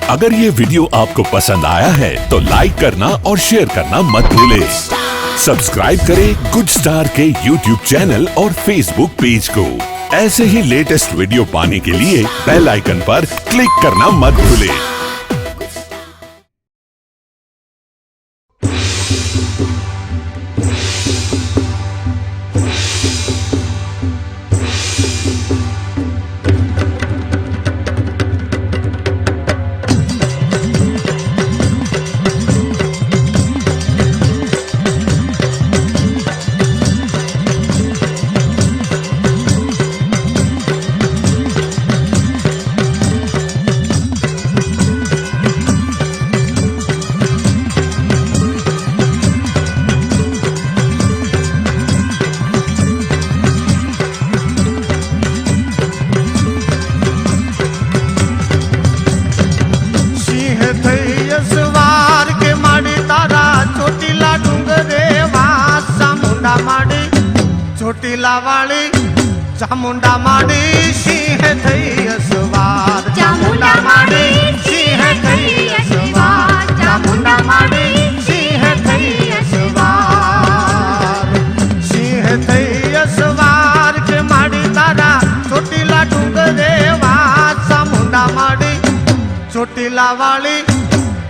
अगर ये वीडियो आपको पसंद आया है तो लाइक करना और शेयर करना मत भूलें। सब्सक्राइब करें गुड स्टार के YouTube चैनल और Facebook पेज को। ऐसे ही लेटेस्ट वीडियो पाने के लिए बेल आइकन पर क्लिक करना मत भूलें। ચોટીલા વાળી ચામુંડા માડી સિંહ થઈ અસવાર ચામુંડા માડી સિંહ થઈ અસવાર ચામુંડા માડી સિંહ થઈ અસવાર સિંહ થઈ અસવાર કે માડી તારા ચોટીલા ડુંગરે વાત ચામુંડા માડી ચોટીલા વાળી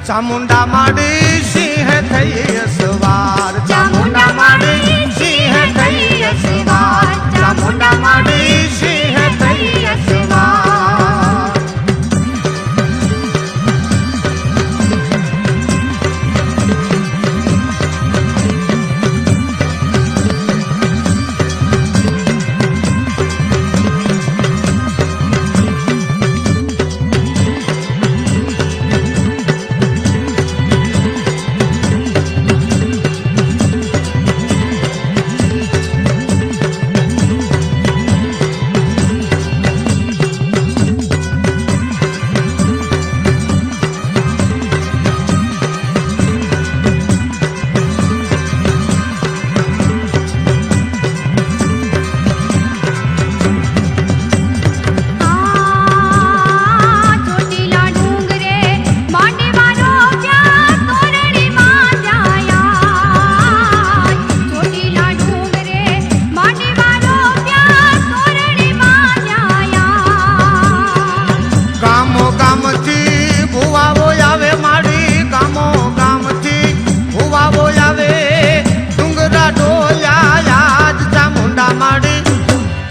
ચામુંડા માડી સિંહ થઈ અસવાર ચામુંડા માડી સિંહ થઈ અસવાર ચામુંડા માડી સિંહ થઈ અસવાર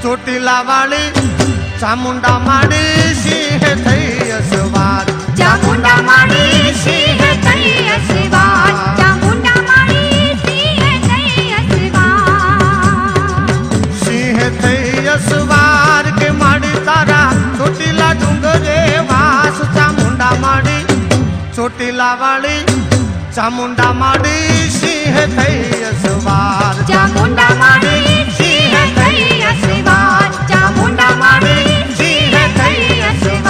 ચોટીલા વાળી ચામુંડા માડી સિંહ થઈ અસવાર ચામુંડા માડી સિંહ થઈ અસવાર ચામુંડા માડી સિંહ થઈ અસવાર સિંહ થઈ અસવાર કે માડી તારા ચોટીલા ડુંગરે વાસ ચામુંડા માડી ચોટીલા વાળી ચામુંડા માડી સિંહ થઈ અસવાર ચામુંડા માડી સિંહ થઈ અસવાર ચામુંડા માડી સિંહ થઈ અસવાર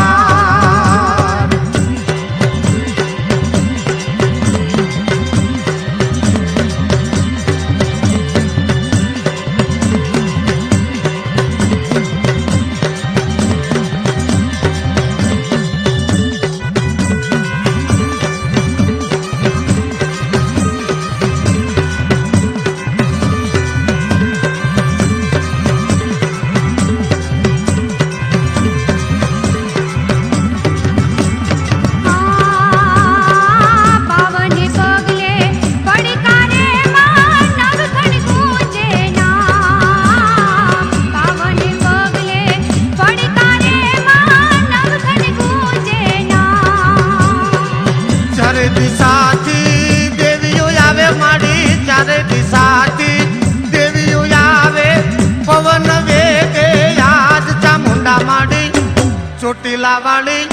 ચોટીલા વાળી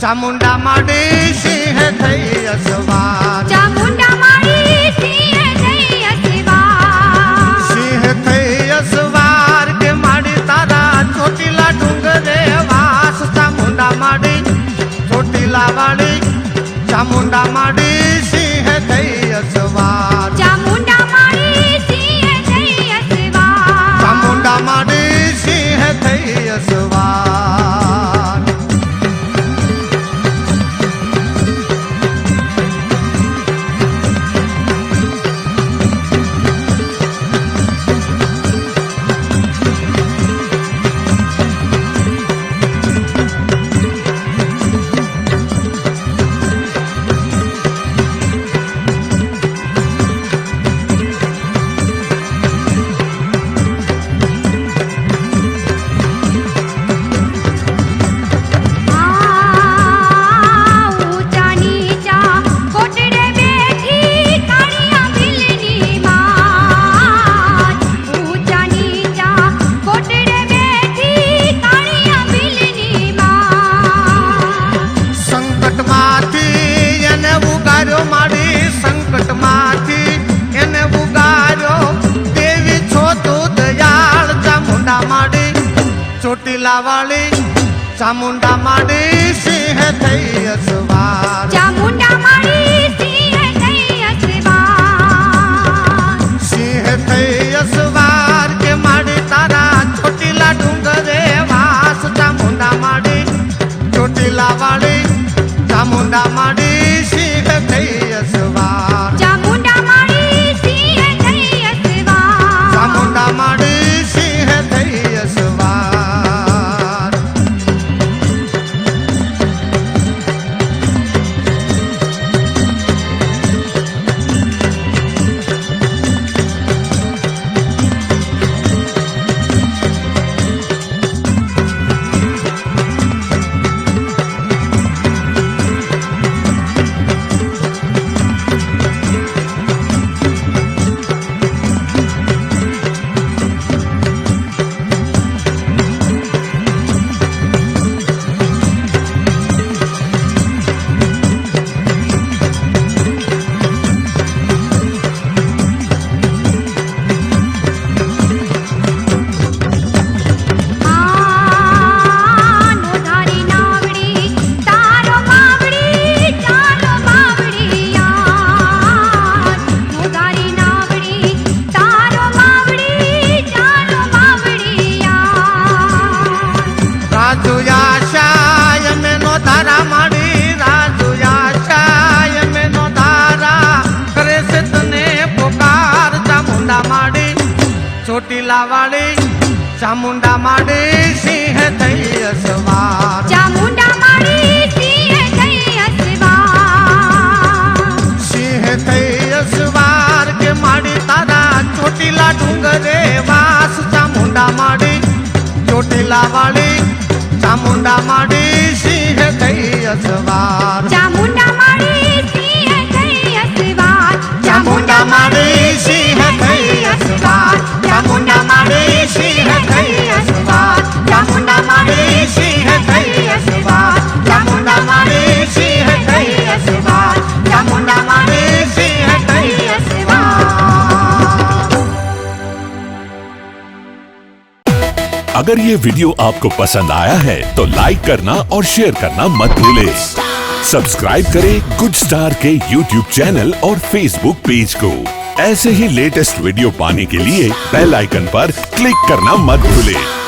ચામુંડા માડી સિંહ થઈ અસવાર ચામુંડા માડી સિંહ થઈ અસવાર સિંહ થઈ અસવાર કે માડી તારા ચોટીલા ડુંગરે વાસ ચામુંડા માડી ચોટીલા વાળી ચામુંડા માડી સિંહ થઈ અસવાર ચામુંડા માડી સિંહ થઈ અસવાર ચામુંડા માડી સિંહ થઈ અસવાર ચામુંડા માડી સિંહ થઈ અસવાર ચામુંડા માડી સિંહ થઈ અસવાર સિંહ થઈ અસવાર કે માડી તારા ચોટીલા ડુંગરે વાસ ચામુંડા માડી ચોટીલા વાળી ચામુંડા માડી સિંહ થઈ અસવાર ચામુંડા માડી સિંહ થઈ અસવાર ચામુંડા માડી સિંહ થઈ અસવાર નોધારી નાવડી તારો માવડી ચાલો માવડિયા નોધારી નાવડી તારો માવડી ચાલો માવડિયા રાજુ આશાય મેનો ધારા માડી રાજુ આશાય મેનો ધારા કરે છે તને પોકાર ચામુંડા માડી ચોટીલા વાળી ચામુંડા માડી સિંહ થઈ અસવાર ચામુંડા માડી સિંહ થઈ અસવાર સિંહ થઈ અસવાર કે માડી તારા ચોટીલા ડુંગરે વાસ ચામુંડા માડી ચોટીલા વાળી ચામુંડા માડી સિંહ થઈ અસવાર ચામુંડા માડી સિંહ થઈ અસવાર ચામુંડા માડી સિંહ થઈ અસવાર ચામુંડા માડી સિંહ થઈ અસવાર ચામુંડા માડી સિંહ થઈ અસવાર ચામુંડા માડી સિંહ થઈ અસવાર ચામુંડા માડી સિંહ થઈ અસવાર अगर ये वीडियो आपको पसंद आया है तो लाइक करना और शेयर करना मत भूलें। सब्सक्राइब करें गुड स्टार के YouTube चैनल और Facebook पेज को। ऐसे ही लेटेस्ट वीडियो पाने के लिए बेल आइकन पर क्लिक करना मत भूलें।